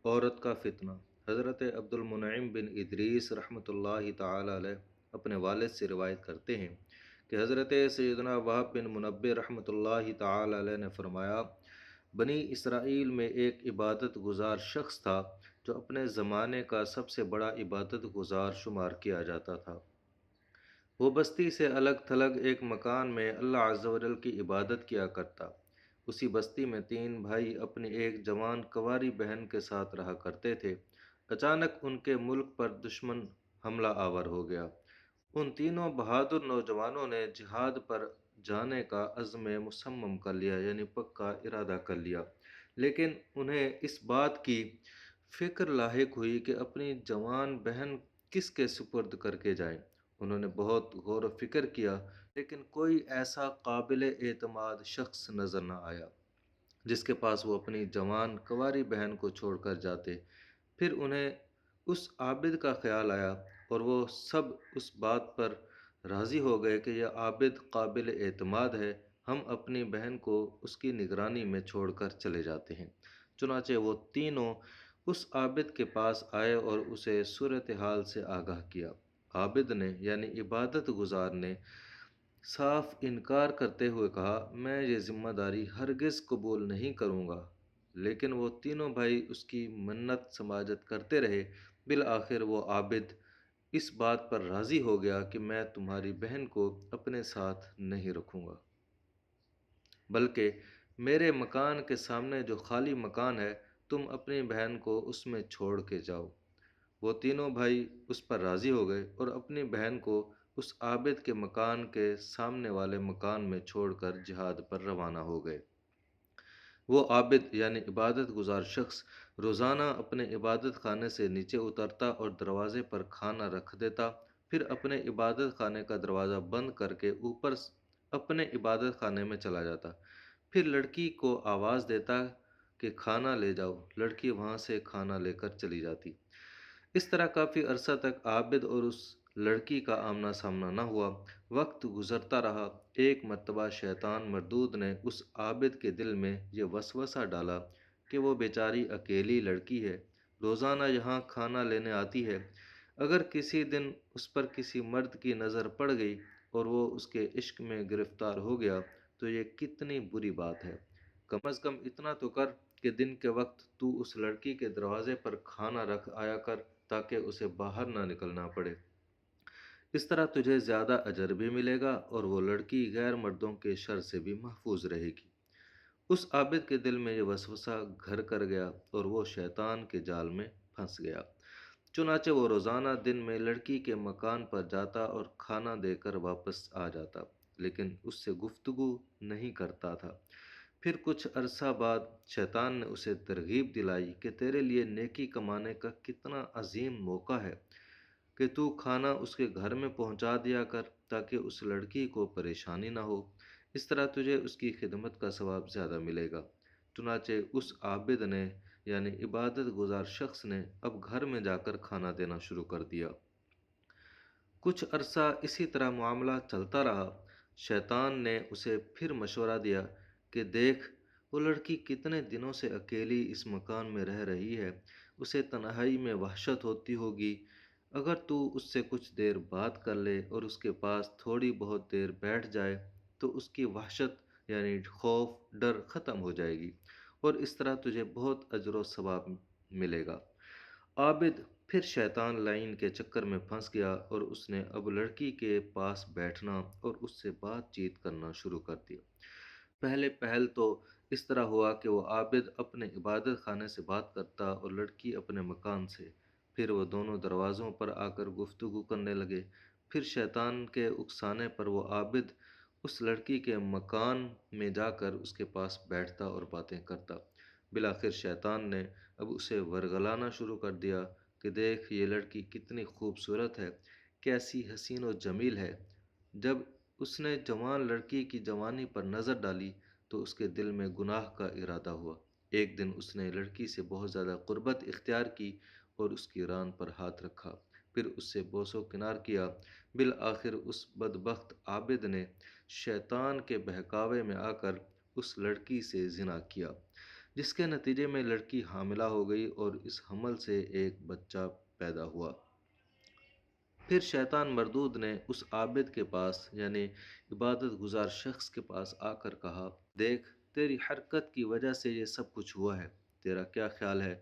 عورت کا فتنہ۔ حضرت عبد المنعم بن ادریس رحمۃ اللہ تعالی علیہ اپنے والد سے روایت کرتے ہیں کہ حضرت سیدنا وہب بن منبہ رحمۃ اللہ تعالی علیہ نے فرمایا، بنی اسرائیل میں ایک عبادت گزار شخص تھا جو اپنے زمانے کا سب سے بڑا عبادت گزار شمار کیا جاتا تھا۔ وہ بستی سے الگ تھلگ ایک مکان میں اللہ عز و جل کی عبادت کیا کرتا۔ اسی بستی میں تین بھائی اپنی ایک جوان کنواری بہن کے ساتھ رہا کرتے تھے۔ اچانک ان کے ملک پر دشمن حملہ آور ہو گیا۔ ان تینوں بہادر نوجوانوں نے جہاد پر جانے کا عزم مصمم کر لیا، یعنی پکا ارادہ کر لیا، لیکن انہیں اس بات کی فکر لاحق ہوئی کہ اپنی جوان بہن کس کے سپرد کر کے جائیں۔ انہوں نے بہت غور و فکر کیا، لیکن کوئی ایسا قابل اعتماد شخص نظر نہ آیا جس کے پاس وہ اپنی جوان کنواری بہن کو چھوڑ کر جاتے۔ پھر انہیں اس عابد کا خیال آیا اور وہ سب اس بات پر راضی ہو گئے کہ یہ عابد قابل اعتماد ہے، ہم اپنی بہن کو اس کی نگرانی میں چھوڑ کر چلے جاتے ہیں۔ چنانچہ وہ تینوں اس عابد کے پاس آئے اور اسے صورتحال سے آگاہ کیا۔ عابد نے یعنی عبادت گزار نے صاف انکار کرتے ہوئے کہا، میں یہ ذمہ داری ہرگز قبول نہیں کروں گا، لیکن وہ تینوں بھائی اس کی منت سماجت کرتے رہے۔ بالآخر وہ عابد اس بات پر راضی ہو گیا کہ میں تمہاری بہن کو اپنے ساتھ نہیں رکھوں گا، بلکہ میرے مکان کے سامنے جو خالی مکان ہے تم اپنی بہن کو اس میں چھوڑ کے جاؤ۔ وہ تینوں بھائی اس پر راضی ہو گئے اور اپنی بہن کو اس عابد کے مکان کے سامنے والے مکان میں چھوڑ کر جہاد پر روانہ ہو گئے۔ وہ عابد یعنی عبادت گزار شخص روزانہ اپنے عبادت خانے سے نیچے اترتا اور دروازے پر کھانا رکھ دیتا، پھر اپنے عبادت خانے کا دروازہ بند کر کے اوپر اپنے عبادت خانے میں چلا جاتا۔ پھر لڑکی کو آواز دیتا کہ کھانا لے جاؤ، لڑکی وہاں سے کھانا لے کر چلی جاتی۔ اس طرح کافی عرصہ تک عابد اور اس لڑکی کا آمنا سامنا نہ ہوا۔ وقت گزرتا رہا۔ ایک مرتبہ شیطان مردود نے اس عابد کے دل میں یہ وسوسہ ڈالا کہ وہ بیچاری اکیلی لڑکی ہے، روزانہ یہاں کھانا لینے آتی ہے، اگر کسی دن اس پر کسی مرد کی نظر پڑ گئی اور وہ اس کے عشق میں گرفتار ہو گیا تو یہ کتنی بری بات ہے۔ کم از کم اتنا تو کر کہ دن کے وقت تو اس لڑکی کے دروازے پر کھانا رکھ آیا کر تاکہ اسے باہر نہ نکلنا پڑے۔ اس طرح تجھے زیادہ اجر بھی ملے گا اور وہ لڑکی غیر مردوں کے شر سے بھی محفوظ رہے گی۔ اس عابد کے دل میں یہ وسوسہ گھر کر گیا اور وہ شیطان کے جال میں پھنس گیا۔ چنانچہ وہ روزانہ دن میں لڑکی کے مکان پر جاتا اور کھانا دے کر واپس آ جاتا، لیکن اس سے گفتگو نہیں کرتا تھا۔ پھر کچھ عرصہ بعد شیطان نے اسے ترغیب دلائی کہ تیرے لیے نیکی کمانے کا کتنا عظیم موقع ہے کہ تو کھانا اس کے گھر میں پہنچا دیا کر تاکہ اس لڑکی کو پریشانی نہ ہو، اس طرح تجھے اس کی خدمت کا ثواب زیادہ ملے گا۔ چنانچہ اس عابد نے یعنی عبادت گزار شخص نے اب گھر میں جا کر کھانا دینا شروع کر دیا۔ کچھ عرصہ اسی طرح معاملہ چلتا رہا۔ شیطان نے اسے پھر مشورہ دیا کہ دیکھ، وہ لڑکی کتنے دنوں سے اکیلی اس مکان میں رہ رہی ہے، اسے تنہائی میں وحشت ہوتی ہوگی، اگر تو اس سے کچھ دیر بات کر لے اور اس کے پاس تھوڑی بہت دیر بیٹھ جائے تو اس کی وحشت یعنی خوف ڈر ختم ہو جائے گی اور اس طرح تجھے بہت اجر و ثواب ملے گا۔ عابد پھر شیطان لائن کے چکر میں پھنس گیا اور اس نے اب لڑکی کے پاس بیٹھنا اور اس سے بات چیت کرنا شروع کر دیا۔ پہلے پہل تو اس طرح ہوا کہ وہ عابد اپنے عبادت خانے سے بات کرتا اور لڑکی اپنے مکان سے، پھر وہ دونوں دروازوں پر آ کر گفتگو کرنے لگے۔ پھر شیطان کے اکسانے پر وہ عابد اس لڑکی کے مکان میں جا کر اس کے پاس بیٹھتا اور باتیں کرتا۔ بالآخر شیطان نے اب اسے ورگلانا شروع کر دیا کہ دیکھ، یہ لڑکی کتنی خوبصورت ہے، کیسی حسین و جمیل ہے۔ جب اس نے جوان لڑکی کی جوانی پر نظر ڈالی تو اس کے دل میں گناہ کا ارادہ ہوا۔ ایک دن اس نے لڑکی سے بہت زیادہ قربت اختیار کی اور اس کی ران پر ہاتھ رکھا، پھر اس سے بوس و کنار کیا۔ بالآخر اس بدبخت عابد نے شیطان کے بہکاوے میں آ کر اس لڑکی سے زنا کیا۔ جس کے نتیجے میں لڑکی حاملہ ہو گئی اور اس حمل سے ایک بچہ پیدا ہوا۔ پھر شیطان مردود نے اس عابد کے پاس یعنی عبادت گزار شخص کے پاس آ کر کہا، دیکھ تیری حرکت کی وجہ سے یہ سب کچھ ہوا ہے، تیرا کیا خیال ہے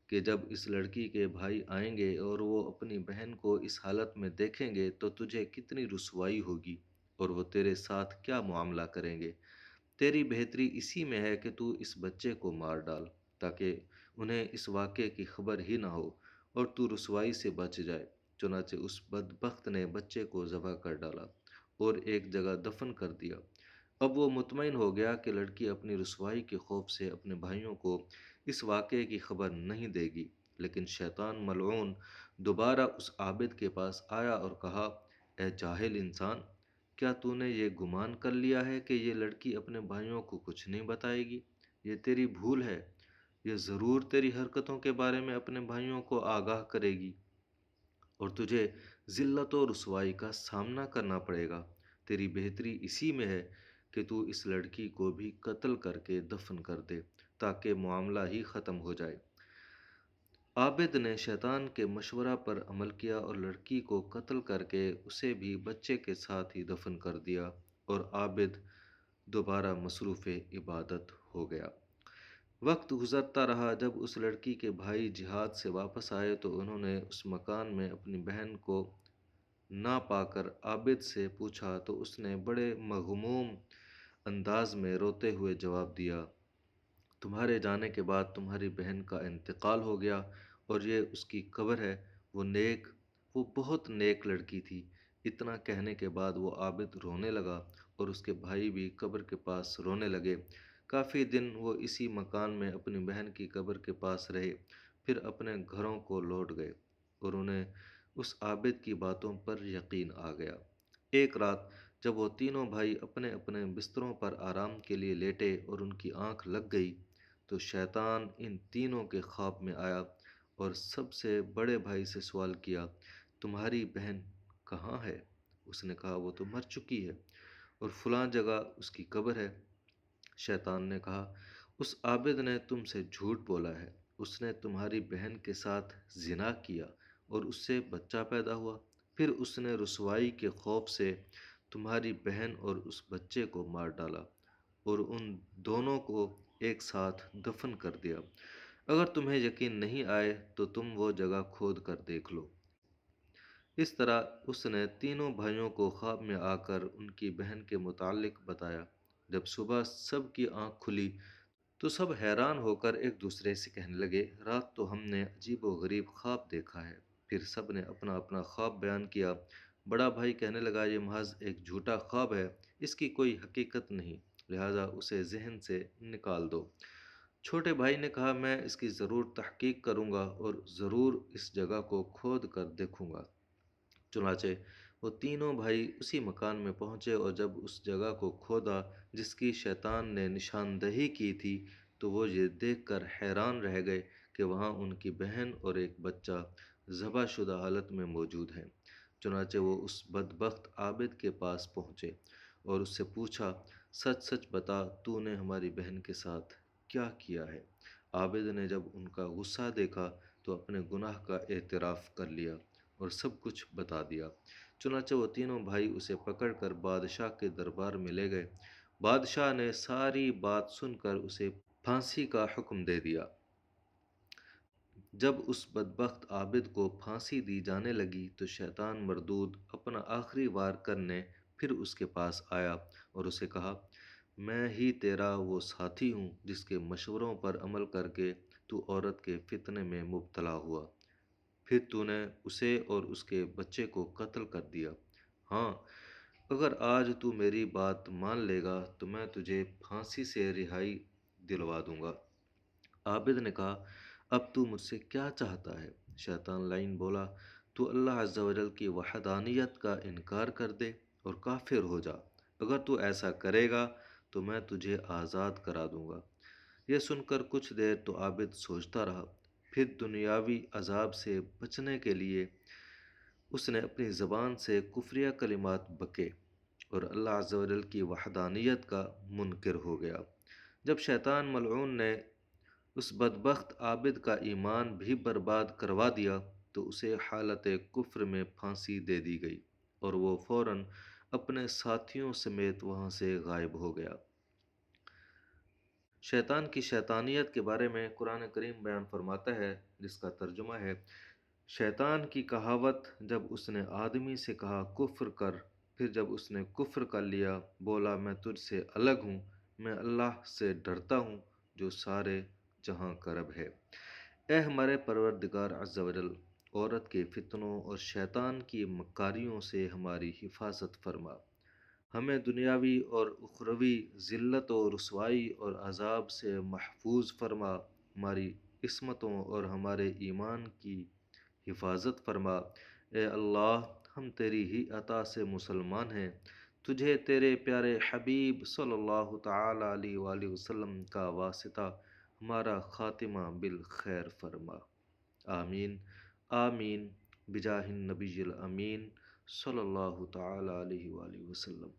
کہ جب اس لڑکی کے بھائی آئیں گے اور وہ اپنی بہن کو اس حالت میں دیکھیں گے تو تجھے کتنی رسوائی ہوگی اور وہ تیرے ساتھ کیا معاملہ کریں گے؟ تیری بہتری اسی میں ہے کہ تو اس بچے کو مار ڈال تاکہ انہیں اس واقعے کی خبر ہی نہ ہو اور تو رسوائی سے بچ جائے۔ چنانچہ اس بدبخت نے بچے کو ذبح کر ڈالا اور ایک جگہ دفن کر دیا۔ اب وہ مطمئن ہو گیا کہ لڑکی اپنی رسوائی کے خوف سے اپنے بھائیوں کو اس واقعے کی خبر نہیں دے گی، لیکن شیطان ملعون دوبارہ اس عابد کے پاس آیا اور کہا، اے جاہل انسان، کیا تو نے یہ گمان کر لیا ہے کہ یہ لڑکی اپنے بھائیوں کو کچھ نہیں بتائے گی؟ یہ تیری بھول ہے، یہ ضرور تیری حرکتوں کے بارے میں اپنے بھائیوں کو آگاہ کرے گی اور تجھے ذلت و رسوائی کا سامنا کرنا پڑے گا۔ تیری بہتری اسی میں ہے کہ تو اس لڑکی کو بھی قتل کر کے دفن کر دے تاکہ معاملہ ہی ختم ہو جائے۔ عابد نے شیطان کے مشورہ پر عمل کیا اور لڑکی کو قتل کر کے اسے بھی بچے کے ساتھ ہی دفن کر دیا اور عابد دوبارہ مصروف عبادت ہو گیا۔ وقت گزرتا رہا، جب اس لڑکی کے بھائی جہاد سے واپس آئے تو انہوں نے اس مکان میں اپنی بہن کو نہ پا کر عابد سے پوچھا تو اس نے بڑے مغموم انداز میں روتے ہوئے جواب دیا، تمہارے جانے کے بعد تمہاری بہن کا انتقال ہو گیا اور یہ اس کی قبر ہے، وہ بہت نیک لڑکی تھی۔ اتنا کہنے کے بعد وہ عابد رونے لگا اور اس کے بھائی بھی قبر کے پاس رونے لگے۔ کافی دن وہ اسی مکان میں اپنی بہن کی قبر کے پاس رہے، پھر اپنے گھروں کو لوٹ گئے اور انہیں اس عابد کی باتوں پر یقین آ گیا۔ ایک رات جب وہ تینوں بھائی اپنے اپنے بستروں پر آرام کے لیے لیٹے اور ان کی آنکھ لگ گئی تو شیطان ان تینوں کے خواب میں آیا اور سب سے بڑے بھائی سے سوال کیا، تمہاری بہن کہاں ہے؟ اس نے کہا، وہ تو مر چکی ہے اور فلاں جگہ اس کی قبر ہے۔ شیطان نے کہا، اس عابد نے تم سے جھوٹ بولا ہے، اس نے تمہاری بہن کے ساتھ زنا کیا اور اس سے بچہ پیدا ہوا، پھر اس نے رسوائی کے خوف سے تمہاری بہن اور اس بچے کو مار ڈالا اور ان دونوں کو ایک ساتھ دفن کر دیا۔ اگر تمہیں یقین نہیں آئے تو تم وہ جگہ کھود کر دیکھ لو۔ اس طرح اس نے تینوں بھائیوں کو خواب میں آ کر ان کی بہن کے متعلق بتایا۔ جب صبح سب کی آنکھ کھلی تو سب حیران ہو کر ایک دوسرے سے کہنے لگے، رات تو ہم نے عجیب و غریب خواب دیکھا ہے۔ پھر سب نے اپنا اپنا خواب بیان کیا۔ بڑا بھائی کہنے لگا، یہ محض ایک جھوٹا خواب ہے، اس کی کوئی حقیقت نہیں، لہذا اسے ذہن سے نکال دو۔ چھوٹے بھائی نے کہا، میں اس کی ضرور تحقیق کروں گا اور ضرور اس جگہ کو کھود کر دیکھوں گا۔ چنانچہ وہ تینوں بھائی اسی مکان میں پہنچے اور جب اس جگہ کو کھودا جس کی شیطان نے نشاندہی کی تھی تو وہ یہ دیکھ کر حیران رہ گئے کہ وہاں ان کی بہن اور ایک بچہ ذبح شدہ حالت میں موجود ہیں۔ چنانچہ وہ اس بدبخت عابد کے پاس پہنچے اور اس سے پوچھا، سچ سچ بتا، تو نے ہماری بہن کے ساتھ کیا کیا ہے؟ عابد نے جب ان کا غصہ دیکھا تو اپنے گناہ کا اعتراف کر لیا اور سب کچھ بتا دیا۔ چنانچہ وہ تینوں بھائی اسے پکڑ کر بادشاہ کے دربار میں لے گئے۔ بادشاہ نے ساری بات سن کر اسے پھانسی کا حکم دے دیا۔ جب اس بدبخت عابد کو پھانسی دی جانے لگی تو شیطان مردود اپنا آخری وار کرنے پھر اس کے پاس آیا اور اسے کہا، میں ہی تیرا وہ ساتھی ہوں جس کے مشوروں پر عمل کر کے تو عورت کے فتنے میں مبتلا ہوا، پھر تو نے اسے اور اس کے بچے کو قتل کر دیا۔ ہاں، اگر آج تو میری بات مان لے گا تو میں تجھے پھانسی سے رہائی دلوا دوں گا۔ عابد نے کہا، اب تو مجھ سے کیا چاہتا ہے؟ شیطان لعین بولا، تو اللہ عز و جل کی وحدانیت کا انکار کر دے اور کافر ہو جا۔ اگر تو ایسا کرے گا تو میں تجھے آزاد کرا دوں گا۔ یہ سن کر کچھ دیر تو عابد سوچتا رہا، پھر دنیاوی عذاب سے بچنے کے لیے اس نے اپنی زبان سے کفریہ کلمات بکے اور اللہ عز و جل کی وحدانیت کا منکر ہو گیا۔ جب شیطان ملعون نے اس بدبخت عابد کا ایمان بھی برباد کروا دیا تو اسے حالت کفر میں پھانسی دے دی گئی اور وہ فوراً اپنے ساتھیوں سمیت وہاں سے غائب ہو گیا۔ شیطان کی شیطانیت کے بارے میں قرآن کریم بیان فرماتا ہے، جس کا ترجمہ ہے: شیطان کی کہاوت جب اس نے آدمی سے کہا کفر کر، پھر جب اس نے کفر کر لیا بولا میں تجھ سے الگ ہوں، میں اللہ سے ڈرتا ہوں جو سارے جہاں کا رب ہے۔ اے ہمارے پروردگار عز و جل، عورت کے فتنوں اور شیطان کی مکاریوں سے ہماری حفاظت فرما، ہمیں دنیاوی اور اخروی ذلت و رسوائی اور عذاب سے محفوظ فرما، ہماری عصمتوں اور ہمارے ایمان کی حفاظت فرما۔ اے اللہ، ہم تیری ہی عطا سے مسلمان ہیں، تجھے تیرے پیارے حبیب صلی اللہ تعالی علیہ وآلہ وسلم کا واسطہ ہمارا خاتمہ بالخیر فرما۔ آمین آمین بجاہ النبی الامین صلی اللہ تعالی علیہ وآلہ وسلم۔